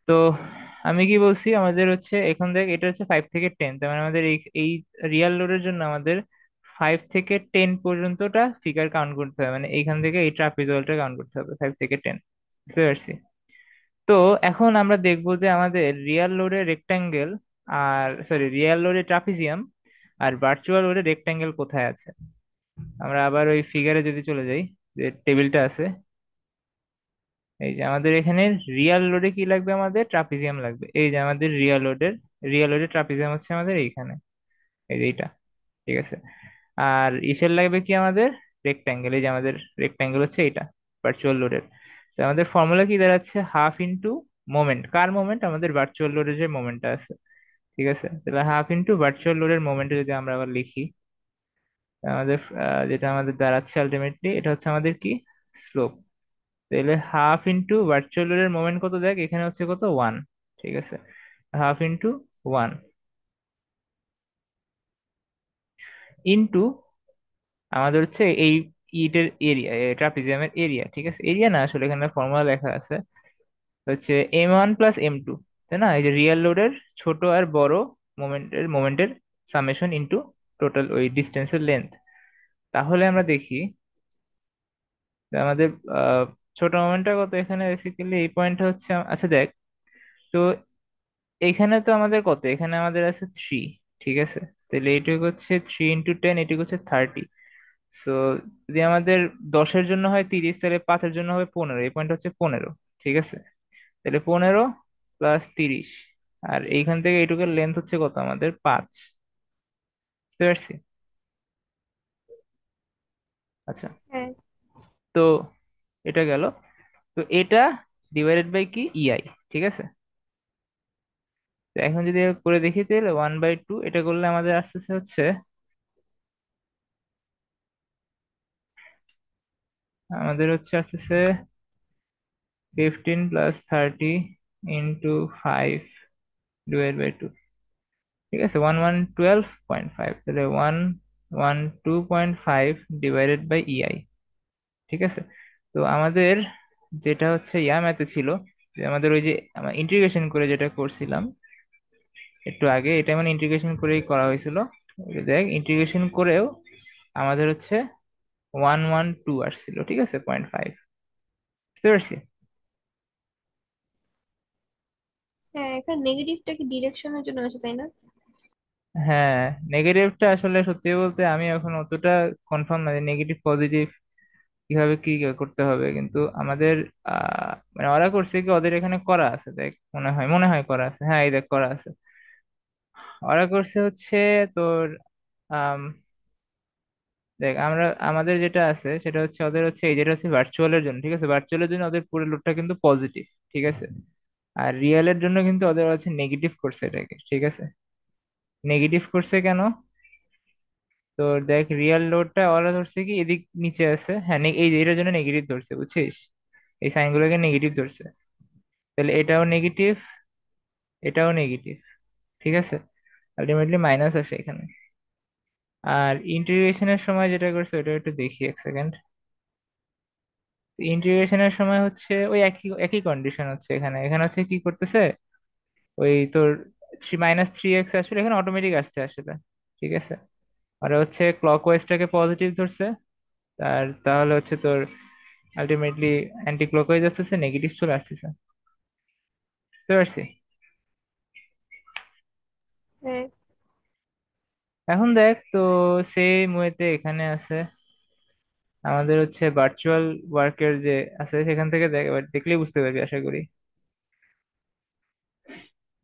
তো আমি কি বলছি, আমাদের হচ্ছে এখন দেখ, এটা হচ্ছে 5 থেকে 10, তার মানে আমাদের এই এই রিয়াল লোডের জন্য আমাদের 5 থেকে 10 পর্যন্তটা ফিগার কাউন্ট করতে হবে, মানে এইখান থেকে এই ট্রাপিজয়ডটা কাউন্ট করতে হবে 5 থেকে 10। বুঝতে পারছি? তো এখন আমরা দেখবো যে আমাদের রিয়াল লোডের রেক্টাঙ্গেল, আর সরি, রিয়াল লোডের ট্রাপিজিয়াম আর ভার্চুয়াল লোডের রেক্টাঙ্গেল কোথায় আছে। আমরা আবার ওই ফিগারে যদি চলে যাই, যে টেবিলটা আছে, এই যে আমাদের এখানে রিয়াল লোডে কি লাগবে, আমাদের ট্রাপিজিয়াম লাগবে। এই যে আমাদের রিয়াল লোডের ট্রাপিজিয়াম হচ্ছে আমাদের এইখানে, এই যে এইটা, ঠিক আছে। আর ইসের লাগবে কি আমাদের, রেক্টাঙ্গেল। এই যে আমাদের রেক্টাঙ্গেল হচ্ছে এইটা, ভার্চুয়াল লোডের। তো আমাদের ফর্মুলা কি দাঁড়াচ্ছে, হাফ ইন্টু মোমেন্ট, কার মোমেন্ট, আমাদের ভার্চুয়াল লোডের যে মোমেন্টটা আছে, ঠিক আছে। তাহলে হাফ ইন্টু ভার্চুয়াল লোডের মোমেন্টে যদি আমরা আবার লিখি, আমাদের যেটা আমাদের দাঁড়াচ্ছে আলটিমেটলি, এটা হচ্ছে আমাদের কি, স্লোপ। তাহলে হাফ ইন্টু ভার্চুয়াল এর মোমেন্ট কত, দেখ এখানে হচ্ছে কত, 1, ঠিক আছে, হাফ ইন্টু 1 ইন্টু আমাদের হচ্ছে এই ইটের এরিয়া, ট্রাপিজিয়ামের এরিয়া, ঠিক আছে, এরিয়া না আসলে এখানে ফর্মুলা লেখা আছে, হচ্ছে M1 + M2, তাই না? এই যে রিয়েল লোডের ছোট আর বড় মোমেন্টের সামেশন ইনটু টোটাল ওই ডিস্টেন্সের লেন্থ। তাহলে আমরা দেখি যে আমাদের আহ, ছোট মোমেন্টটা কত এখানে, বেসিক্যালি এই পয়েন্টটা হচ্ছে আচ্ছা দেখ। তো এখানে তো আমাদের কত, এখানে আমাদের আছে 3, ঠিক আছে? তাহলে এইটুকু হচ্ছে 3 × 10, এটুকু হচ্ছে 30। সো যদি আমাদের 10-এর জন্য হয় 30, তাহলে 5-এর জন্য হবে 15, এই পয়েন্ট হচ্ছে 15, ঠিক আছে? তাহলে 15 + 30, আর এইখান থেকে এইটুকুর লেন্থ হচ্ছে কত আমাদের 5, বুঝতে পারছি? আচ্ছা, হ্যাঁ। তো এটা গেল। তো এটা ডিভাইডেড বাই কি, ইআই, ঠিক আছে? তো এখন যদি করে দেখি তাহলে 1/2 এটা করলে আমাদের আসতেছে হচ্ছে, আমাদের হচ্ছে আসতেছে 15 + 30 × 5 / 2, ঠিক আছে? 1112.5, তাহলে 112.5 ডিভাইডেড বাই ইআই, ঠিক আছে? তো আমাদের যেটা হচ্ছে ম্যাথে ছিল, যে আমাদের ওই যে ইন্টিগ্রেশন করে যেটা করছিলাম একটু আগে, এটা মানে ইন্টিগ্রেশন করেই করা হয়েছিল। এই যে দেখ, ইন্টিগ্রেশন করেও আমাদের হচ্ছে 112 আসছিল, ঠিক আছে, 0.5, বুঝতে পারছি? হ্যাঁ, এখানে নেগেটিভটা কি ডিরেকশনের জন্য আছে, তাই না? হ্যাঁ, নেগেটিভটা আসলে সত্যি বলতে আমি এখন অতটা কনফার্ম না যে নেগেটিভ পজিটিভ কিভাবে কি করতে হবে, কিন্তু আমাদের মানে ওরা করছে কি, ওদের এখানে করা আছে দেখ, মনে হয় করা আছে, হ্যাঁ এই দেখ করা আছে। ওরা করছে হচ্ছে তোর আম, দেখ আমরা আমাদের যেটা আছে সেটা হচ্ছে, ওদের হচ্ছে এই যেটা হচ্ছে ভার্চুয়ালের জন্য, ঠিক আছে? ভার্চুয়ালের জন্য ওদের পুরো লোডটা কিন্তু পজিটিভ, ঠিক আছে? আর রিয়েলের জন্য কিন্তু ওদের হচ্ছে নেগেটিভ করছে এটাকে, ঠিক আছে? নেগেটিভ করছে কেন? তো দেখ, রিয়েল লোডটা ওরা ধরছে কি এদিক নিচে আছে, হ্যাঁ এই যে এটার জন্য নেগেটিভ ধরছে, বুঝছিস? এই সাইনগুলোকে নেগেটিভ ধরছে। তাহলে এটাও নেগেটিভ, এটাও নেগেটিভ, ঠিক আছে? আলটিমেটলি মাইনাস আসে এখানে। আর ইন্টিগ্রেশনের সময় যেটা করছে ওটা একটু দেখি, এক সেকেন্ড। ইন্টিগ্রেশনের সময় হচ্ছে ওই একই একই কন্ডিশন হচ্ছে এখানে, এখানে হচ্ছে কি করতেছে, ওই তোর -3x আসলে এখানে অটোমেটিক আসছে আসলে, ঠিক আছে? আর হচ্ছে ক্লক ওয়াইজটাকে পজিটিভ ধরছে, আর তাহলে হচ্ছে তোর আলটিমেটলি অ্যান্টি ক্লক ওয়াইজ আসতেছে, নেগেটিভ চলে আসতেছে, বুঝতে পারছি? হ্যাঁ। এখন দেখ তো, সেম ওয়েতে এখানে আছে আমাদের হচ্ছে ভার্চুয়াল ওয়ার্কের যে আছে, সেখান থেকে দেখ, এবার দেখলেই বুঝতে পারবি আশা করি।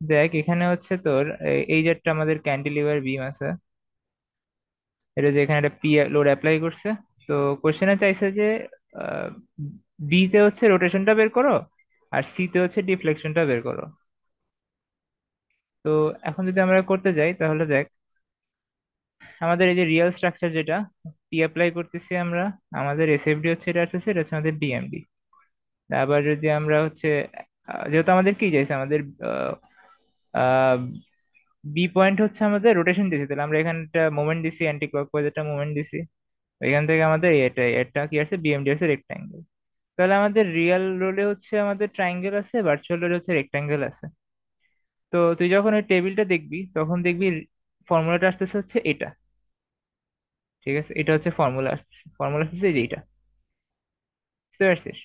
দেখ এখানে হচ্ছে তোর এই যে একটা আমাদের ক্যান্টিলিভার বিম আছে, এটা যে এখানে একটা পি লোড অ্যাপ্লাই করছে। তো কোশ্চেনে চাইছে যে বি তে হচ্ছে রোটেশনটা বের করো, আর সি তে হচ্ছে ডিফ্লেকশনটা বের করো। তো এখন যদি আমরা করতে যাই তাহলে দেখ, আমাদের এই যে রিয়েল স্ট্রাকচার যেটা পি অ্যাপ্লাই করতেছি আমরা, আমাদের এসএফডি হচ্ছে এটা আসছে, এটা হচ্ছে আমাদের বিএমডি। আবার যদি আমরা হচ্ছে যেহেতু আমাদের কি চাইছে, আমাদের বি পয়েন্ট হচ্ছে আমাদের রোটেশন দিছি, তাহলে আমরা এখানে একটা মোমেন্ট দিছি, অ্যান্টি ক্লকওয়াইজ একটা মোমেন্ট দিছি। এখান থেকে আমাদের এটা কি আছে, বিএমডি আছে রেক্টাঙ্গেল। তাহলে আমাদের রিয়েল রোলে হচ্ছে আমাদের ট্রায়াঙ্গেল আছে, ভার্চুয়াল রোলে হচ্ছে রেক্টাঙ্গেল আছে। তো তুই যখন ওই টেবিলটা দেখবি তখন দেখবি ফর্মুলাটা আসতেছে হচ্ছে এটা, ঠিক আছে? এটা হচ্ছে ফর্মুলা আসতেছে এই যে এটা, বুঝতে পারছিস?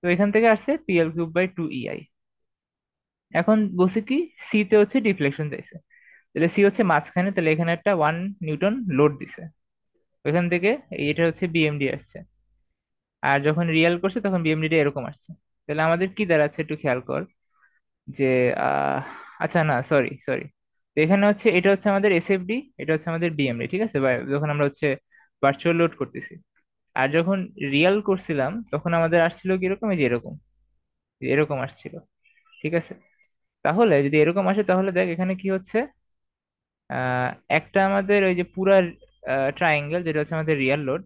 তো এখান থেকে আসছে PL³/2EI। এখন বলছি কি, সি তে হচ্ছে ডিফ্লেকশন চাইছে, তাহলে সি হচ্ছে মাঝখানে, তাহলে এখানে একটা 1 নিউটন লোড দিছে, ওইখান থেকে এটা হচ্ছে বিএমডি আসছে। আর যখন রিয়েল করছে তখন বিএমডিটা এরকম আসছে। তাহলে আমাদের কি দাঁড়াচ্ছে একটু খেয়াল কর, যে আহ আচ্ছা না, সরি সরি, তো এখানে হচ্ছে এটা হচ্ছে আমাদের এসএফডি, এটা হচ্ছে আমাদের বিএমডি, ঠিক আছে? বা যখন আমরা হচ্ছে ভার্চুয়াল লোড করতেছি, আর যখন রিয়েল করছিলাম তখন আমাদের আসছিল কিরকম, এই যে এরকম, এরকম আসছিল, ঠিক আছে? তাহলে যদি এরকম আসে তাহলে দেখ এখানে কি হচ্ছে, আহ একটা আমাদের ওই যে পুরা ট্রায়াঙ্গেল যেটা হচ্ছে আমাদের রিয়েল লোড,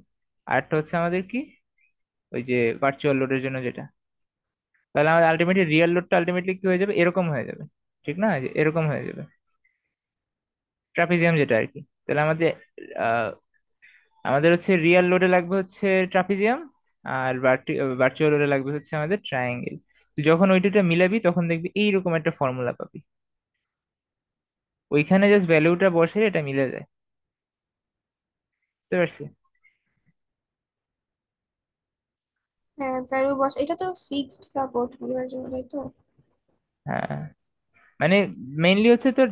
আর একটা হচ্ছে আমাদের কি, ওই যে ভার্চুয়াল লোডের জন্য যেটা। তাহলে আমাদের আলটিমেটলি রিয়েল লোডটা আলটিমেটলি কি হয়ে যাবে, এরকম হয়ে যাবে, ঠিক না? যে এরকম হয়ে যাবে, ট্রাপিজিয়াম যেটা আর কি। তাহলে আমাদের আহ, আমাদের হচ্ছে রিয়েল লোডে লাগবে হচ্ছে ট্রাপিজিয়াম, আর ভার্চুয়াল লোডে লাগবে হচ্ছে আমাদের ট্রায়াঙ্গেল। তুই যখন ওই দুইটা মিলাবি তখন দেখবি এইরকম একটা ফর্মুলা পাবি। ওইখানে জাস্ট ভ্যালুটা বসে এটা মিলে যায়। বুঝতে পারছি? হ্যাঁ, ভ্যালু বস, এটা তো ফিক্সড সাপোর্ট এর জন্য, তাই তো? হ্যাঁ, মানে মেইনলি হচ্ছে তোর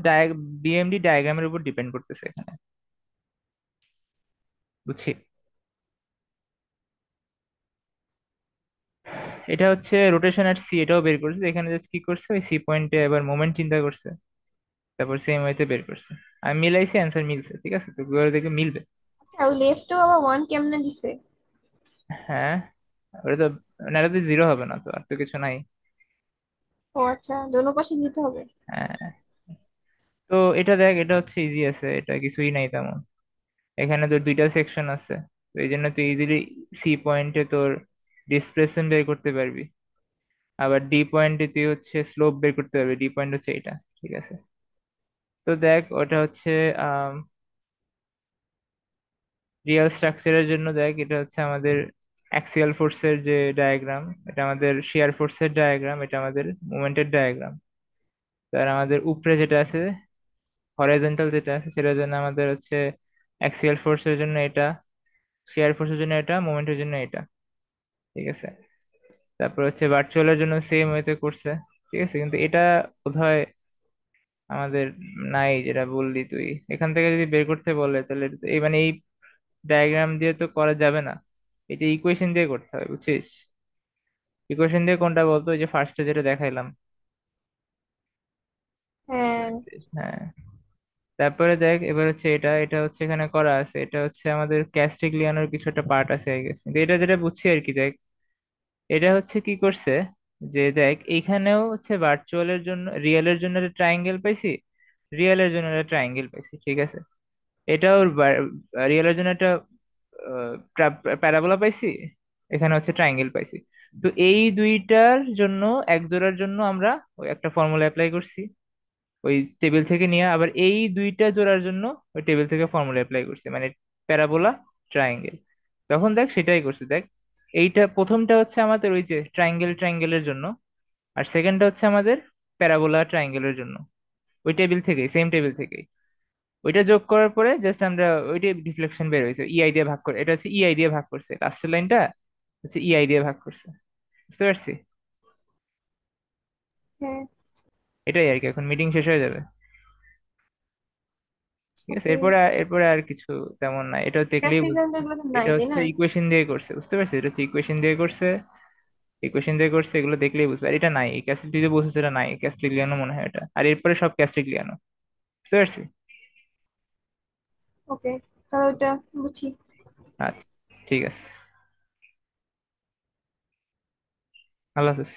বিএমডি ডায়াগ্রামের উপর ডিপেন্ড করতেছে এখানে। বুঝছি। এটা হচ্ছে রোটেশন আর সি, এটাও বের করছে এখানে, জাস্ট কি করছে ওই সি পয়েন্টে এবার মোমেন্ট চিন্তা করছে, তারপর সেম ওয়েতে বের করছে। আমি মিলাইছি, অ্যান্সার মিলছে, ঠিক আছে, তো গুগল দেখে মিলবে। আচ্ছা, ওই লেফটও আবার ওয়ান কেমনে দিছে? হ্যাঁ, ওটা তো, না এটা তো জিরো হবে না তো, আর তো কিছু নাই। ও আচ্ছা, দোনো পাশে দিতে হবে। হ্যাঁ, তো এটা দেখ, এটা হচ্ছে ইজি আছে, এটা কিছুই নাই তেমন। এখানে তোর দুইটা সেকশন আছে, তো এই জন্য তুই ইজিলি সি পয়েন্টে তোর ডিসপ্লেসমেন্ট বের করতে পারবি। আবার ডি পয়েন্টে তুই হচ্ছে স্লোপ বের করতে পারবি, ডি পয়েন্ট হচ্ছে এটা, ঠিক আছে। তো দেখ ওটা হচ্ছে রিয়েল স্ট্রাকচারের জন্য, দেখ এটা হচ্ছে আমাদের অ্যাক্সিয়াল ফোর্সের যে ডায়াগ্রাম, এটা আমাদের শিয়ার ফোর্সের ডায়াগ্রাম, এটা আমাদের মুভমেন্টের ডায়াগ্রাম। তার আমাদের উপরে যেটা আছে, হরাইজন্টাল যেটা আছে, সেটার জন্য আমাদের হচ্ছে অ্যাক্সিয়াল ফোর্সের জন্য এটা, শিয়ার ফোর্সের জন্য এটা, মোমেন্টের জন্য এটা, ঠিক আছে। তারপর হচ্ছে ভার্চুয়ালের জন্য সেম ওয়েতে করছে, ঠিক আছে, কিন্তু এটা বোধহয় আমাদের নাই, যেটা বললি তুই। এখান থেকে যদি বের করতে বলে তাহলে এই মানে এই ডায়াগ্রাম দিয়ে তো করা যাবে না, এটা ইকুয়েশন দিয়ে করতে হবে, বুঝছিস? ইকুয়েশন দিয়ে কোনটা বলতো, ওই যে ফার্স্টে যেটা দেখাইলাম। বুঝতে হ্যাঁ। পারছিস? হ্যাঁ। তারপরে দেখ এবার হচ্ছে এটা, এটা হচ্ছে এখানে করা আছে, এটা হচ্ছে আমাদের ক্যাস্টিগ্লিয়ানোর কিছু একটা পার্ট আছে আই গেস, কিন্তু এটা যেটা বুঝছি আর কি, দেখ এটা হচ্ছে কি করছে, যে দেখ এইখানেও হচ্ছে ভার্চুয়ালের জন্য, রিয়েলের জন্য একটা ট্রায়াঙ্গেল পাইছি, রিয়েলের জন্য একটা ট্রায়াঙ্গেল পাইছি, ঠিক আছে। এটাও রিয়েলের জন্য একটা প্যারাবোলা পাইছি, এখানে হচ্ছে ট্রায়াঙ্গেল পাইছি। তো এই দুইটার জন্য, এক জোড়ার জন্য আমরা ওই একটা ফর্মুলা অ্যাপ্লাই করছি ওই টেবিল থেকে নিয়ে, আবার এই দুইটা জোড়ার জন্য ওই টেবিল থেকে ফর্মুলা অ্যাপ্লাই করছে, মানে প্যারাবোলা, ট্রায়াঙ্গেল। তখন দেখ সেটাই করছে, দেখ এইটা প্রথমটা হচ্ছে আমাদের ওই যে ট্রায়াঙ্গেল ট্রায়াঙ্গেলের জন্য, আর সেকেন্ডটা হচ্ছে আমাদের প্যারাবোলা ট্রায়াঙ্গেলের জন্য। ওই টেবিল থেকেই, সেম টেবিল থেকেই ওইটা যোগ করার পরে জাস্ট আমরা ওইটাই ডিফ্লেকশন বের হয়েছে, ইআই দিয়ে ভাগ করে, এটা হচ্ছে ইআই দিয়ে ভাগ করছে, লাস্টের লাইনটা হচ্ছে ইআই দিয়ে ভাগ করছে। বুঝতে পারছি? হ্যাঁ। এটাই আর কি, এখন মিটিং শেষ হয়ে যাবে। ঠিক আছে, ওকে। এরপরে আর কিছু তেমন নাই, এটা দেখলেই ক্যাস্টিং তো বুঝবে। এগুলো তো এটা নাই, তাই হচ্ছে না? ইকুয়েশন দিয়ে করছে, বুঝতে পারছিস? এটা হচ্ছে ইকুয়েশন দিয়ে করছে, ইকুয়েশন দিয়ে করছে, এগুলো দেখলেই বুঝবে। আর এটা নাই, এই ক্যাসিড যে বলছিস এটা নাই, ক্যাস্টিলিয়ানো মনে হয় এটা, আর এরপরে সব ক্যাস্টিলিয়ানো। বুঝতে পারছি? ওকে, তাহলে ওটা বুঝি। আচ্ছা, ঠিক আছে, আল্লাহ হাফিজ।